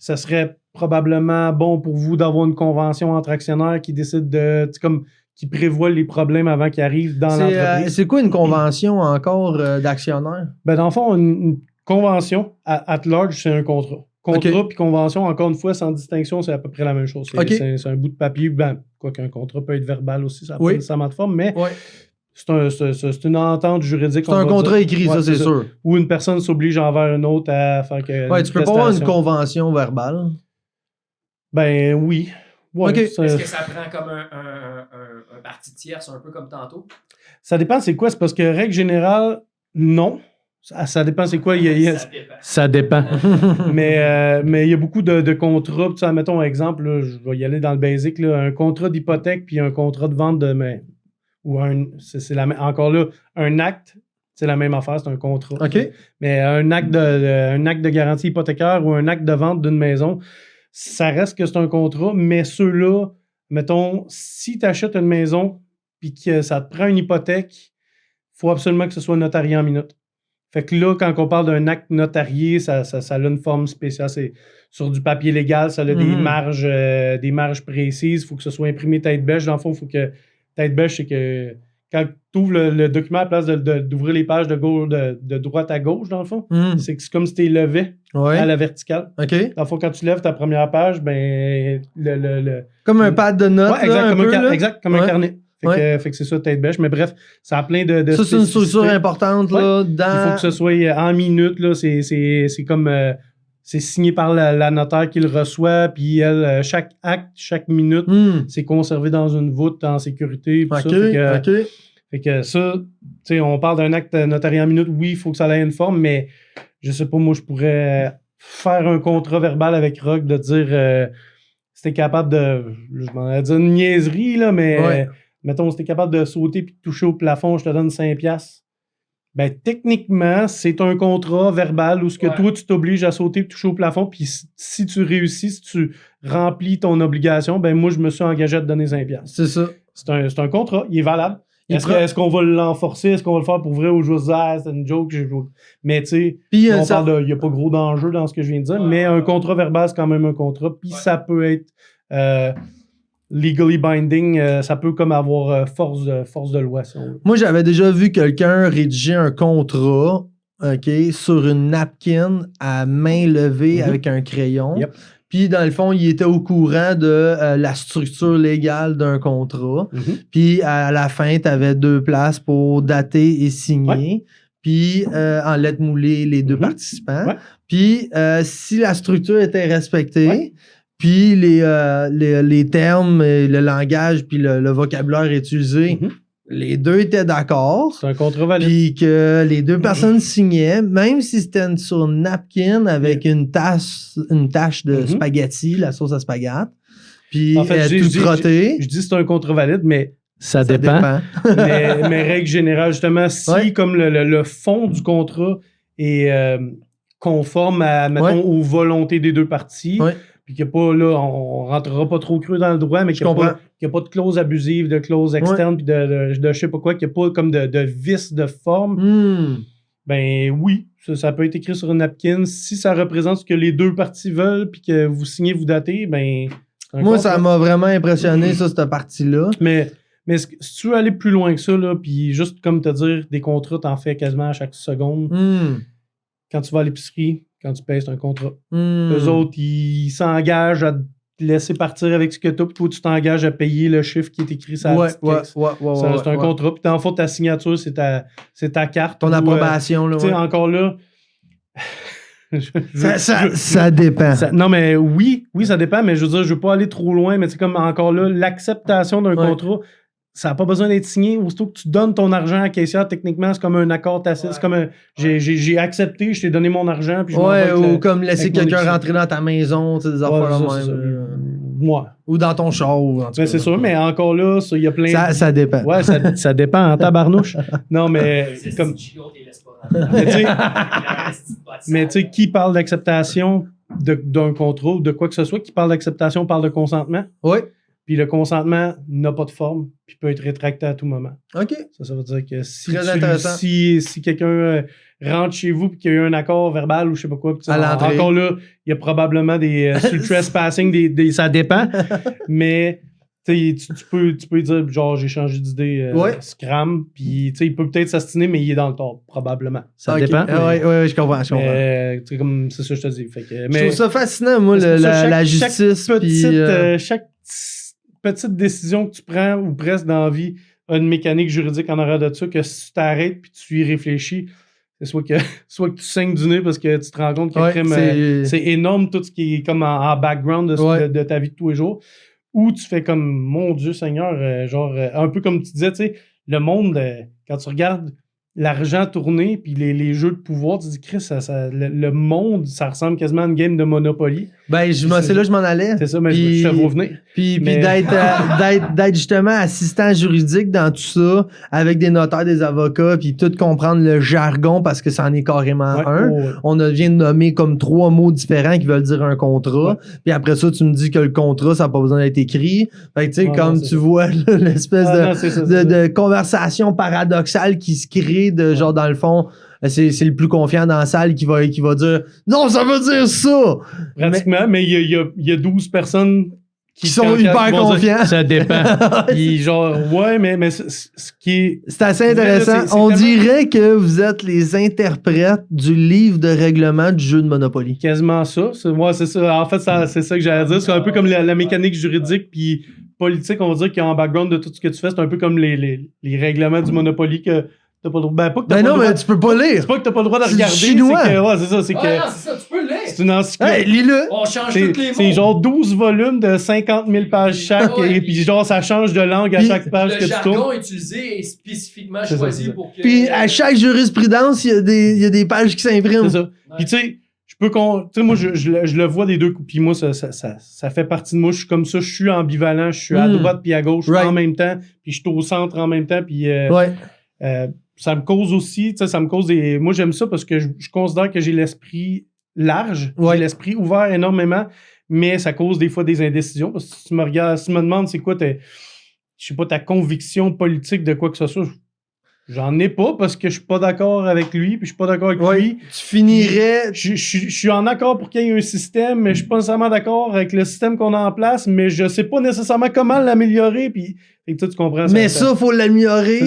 ça serait probablement bon pour vous d'avoir une convention entre actionnaires qui décide qui prévoit les problèmes avant qu'ils arrivent dans l'entreprise. C'est quoi une convention encore d'actionnaires? Ben, dans le fond, une convention at large, c'est un contrat. Contrat puis convention, encore une fois, sans distinction, c'est à peu près la même chose. C'est un bout de papier. Ben, quoi qu'un contrat peut être verbal aussi, ça n'a pas nécessairement de forme, mais c'est une entente juridique. C'est un contrat écrit, ça, c'est sûr. Où une personne s'oblige envers une autre à faire que. Ouais, tu peux pas avoir une convention verbale. Ben oui. Ouais, Est-ce que ça prend comme un parti tierce, un peu comme tantôt? Ça dépend c'est quoi. C'est parce que, règle générale, non. Ça dépend c'est quoi. Ça dépend. mais il y a beaucoup de contrats. Tu sais, mettons un exemple, là, je vais y aller dans le basic. Là, un contrat d'hypothèque puis un contrat de vente de... encore là, un acte, c'est la même affaire, c'est un contrat. Mais un acte de garantie hypothécaire ou un acte de vente d'une maison, ça reste que c'est un contrat, mais ceux-là, mettons, si tu achètes une maison puis que ça te prend une hypothèque, il faut absolument que ce soit notarié en minute. Fait que là, quand on parle d'un acte notarié, ça a une forme spéciale. C'est sur du papier légal, ça a des marges précises. Il faut que ce soit imprimé tête bêche. Dans le fond, il faut que tête bêche, c'est que quand tu ouvres le document, à la place d'ouvrir les pages de droite à gauche, dans le fond, c'est comme si tu levé à la verticale. Dans le fond, quand tu lèves ta première page, ben comme un pad de notes. Exact, comme un carnet. Fait que c'est ça, tête bêche. Mais bref, ça a plein de ça, c'est une structure importante. Là, Il faut que ce soit en minutes. Là, c'est comme... c'est signé par la notaire qui le reçoit, puis elle, chaque acte, chaque minute, c'est conservé dans une voûte en sécurité. Fait que ça, tu sais, on parle d'un acte notarié en minute, oui, il faut que ça ait une forme, mais je sais pas, moi, je pourrais faire un contrat verbal avec Rock de dire si t'es capable de, je m'en ai dit une niaiserie, là, mais mettons, si t'es capable de sauter puis de toucher au plafond, je te donne 5$. Ben, techniquement, c'est un contrat verbal où toi, tu t'obliges à sauter et toucher au plafond. Puis si tu réussis, si tu remplis ton obligation, ben moi, je me suis engagé à te donner 5$. C'est ça. C'est un contrat. Il est valable. Est-ce qu'on va l'enforcer? Est-ce qu'on va le faire pour vrai ou je vais c'est une joke? Mais tu sais, il n'y a pas gros d'enjeu dans ce que je viens de dire. Mais un contrat verbal, c'est quand même un contrat. Puis ça peut être... legally binding, ça peut comme avoir force de loi. Si on veut. Moi, j'avais déjà vu quelqu'un rédiger un contrat sur une napkin à main levée avec un crayon. Puis, dans le fond, il était au courant de la structure légale d'un contrat. Puis, à la fin, tu avais 2 places pour dater et signer. Puis, en lettres moulées, les 2 participants. Puis, si la structure était respectée... Puis les termes, le langage, puis le vocabulaire utilisé, les 2 étaient d'accord. C'est un contrat valide. Puis que les 2 personnes signaient, même si c'était sur une napkin avec une tache de spaghetti, la sauce à spaghetti. Puis en fait, tout frotté. Je dis que c'est un contrat valide, mais ça dépend. mais règle générale, justement, si comme le fond du contrat est conforme à, mettons, aux volontés des 2 parties, puis qu'il n'y a pas, là, on rentrera pas trop creux dans le droit, mais qu'il n'y a pas de clause abusive, de clause externe, puis de je sais pas quoi, qu'il n'y a pas comme de vice de forme, ben oui, ça peut être écrit sur une napkin. Si ça représente ce que les 2 parties veulent, puis que vous signez, vous datez, ben... Moi, ça m'a vraiment impressionné, cette partie-là. Mais si tu veux aller plus loin que ça, là, puis juste comme te dire, des contrats, t'en fais quasiment à chaque seconde. Quand tu vas à l'épicerie, quand tu payes, c'est un contrat. Eux autres, ils s'engagent à te laisser partir avec ce que tu as, puis toi, tu t'engages à payer le chiffre qui est écrit sur la petite caisse. C'est un contrat. Puis dans le fond, ta signature, c'est ta carte. Ton approbation. Tu sais, encore là... ça dépend. Non, mais oui, ça dépend, mais je veux dire, je veux pas aller trop loin, mais c'est comme encore là, l'acceptation d'un contrat... Ça n'a pas besoin d'être signé. Aussitôt que tu donnes ton argent à la caissière, techniquement, c'est comme un accord tacite. C'est comme j'ai accepté, je t'ai donné mon argent. Puis ou comme laisser quelqu'un rentrer dans ta maison, tu sais, des affaires moi. Ou dans ton char. C'est sûr, mais encore là, il y a plein... Ça dépend. Ouais, ça dépend en tabarnouche. Non, mais... comme... mais tu sais, qui parle d'acceptation d'un contrat ou de quoi que ce soit, qui parle d'acceptation parle de consentement? Oui. Puis le consentement n'a pas de forme, puis peut être rétracté à tout moment. OK. Ça veut dire que Très intéressant. si quelqu'un rentre chez vous et qu'il y a eu un accord verbal ou je sais pas quoi, à l'entrée. encore là, il y a probablement sur le trespassing, ça dépend, mais tu peux dire genre j'ai changé d'idée, scram, puis il peut peut-être s'astiner, mais il est dans le tort, probablement. Ça dépend. Oui, je comprends. C'est ça que je te dis. Je trouve ça fascinant, moi, la justice. Chaque petite décision que tu prends ou presque dans la vie a une mécanique juridique en arrière de ça que si tu t'arrêtes puis tu y réfléchis, c'est soit que tu saignes du nez parce que tu te rends compte que c'est énorme tout ce qui est comme en background de ta vie de tous les jours, ou tu fais comme mon Dieu Seigneur, un peu comme tu disais, tu sais, le monde, quand tu regardes l'argent tourner puis les jeux de pouvoir, tu te dis Chris, le monde, ça ressemble quasiment à une game de Monopoly. Ben, c'est là que je m'en allais. C'est ça, mais je te vois venir. Puis d'être justement assistant juridique dans tout ça, avec des notaires, des avocats, puis tout comprendre le jargon parce que ça en est carrément un. On vient de nommer comme 3 mots différents qui veulent dire un contrat. Puis après ça, tu me dis que le contrat, ça n'a pas besoin d'être écrit. Fait que tu sais, comme tu vois l'espèce de conversation paradoxale qui se crée de genre dans le fond. C'est le plus confiant dans la salle qui va dire « Non, ça veut dire ça! » Pratiquement, mais il y a 12 personnes qui sont hyper confiants. Dire, ça dépend. Puis genre, mais ce qui est... C'est assez intéressant. On dirait que vous êtes les interprètes du livre de règlement du jeu de Monopoly. Quasiment ça. C'est ça. En fait, c'est ça que j'allais dire. C'est un peu comme la mécanique juridique puis politique, on va dire, qui est en background de tout ce que tu fais. C'est un peu comme les règlements du Monopoly que... T'as pas le droit. Mais tu peux pas lire. C'est pas que t'as pas le droit de regarder. C'est chinois. C'est ça. C'est ça, tu peux lire. C'est une encyclopédie. Hey, lis-le. On change toutes les mots. C'est genre 12 volumes de 50 000 pages chaque. Et puis genre, ça change de langue à chaque page que tu tournes. Le jargon utilisé est spécifiquement choisi pour que... Puis à chaque jurisprudence, il y a des pages qui s'impriment. C'est ça. Puis tu sais, moi, je le vois des deux coups. Puis moi, ça fait partie de moi. Je suis comme ça. Je suis ambivalent. Je suis à droite puis à gauche en même temps. Puis je suis au centre en même temps. Puis... ça me cause aussi, moi j'aime ça parce que je considère que j'ai l'esprit large, j'ai l'esprit ouvert énormément, mais ça cause des fois des indécisions. Parce que si tu me regardes, si tu me demandes c'est quoi ta conviction politique de quoi que ce soit, j'en ai pas parce que je suis pas d'accord avec lui, puis je suis pas d'accord avec lui. Tu finirais... Je suis en accord pour qu'il y ait un système, mais je suis pas nécessairement d'accord avec le système qu'on a en place, mais je sais pas nécessairement comment l'améliorer, puis tu comprends ça. Mais ça, faut l'améliorer.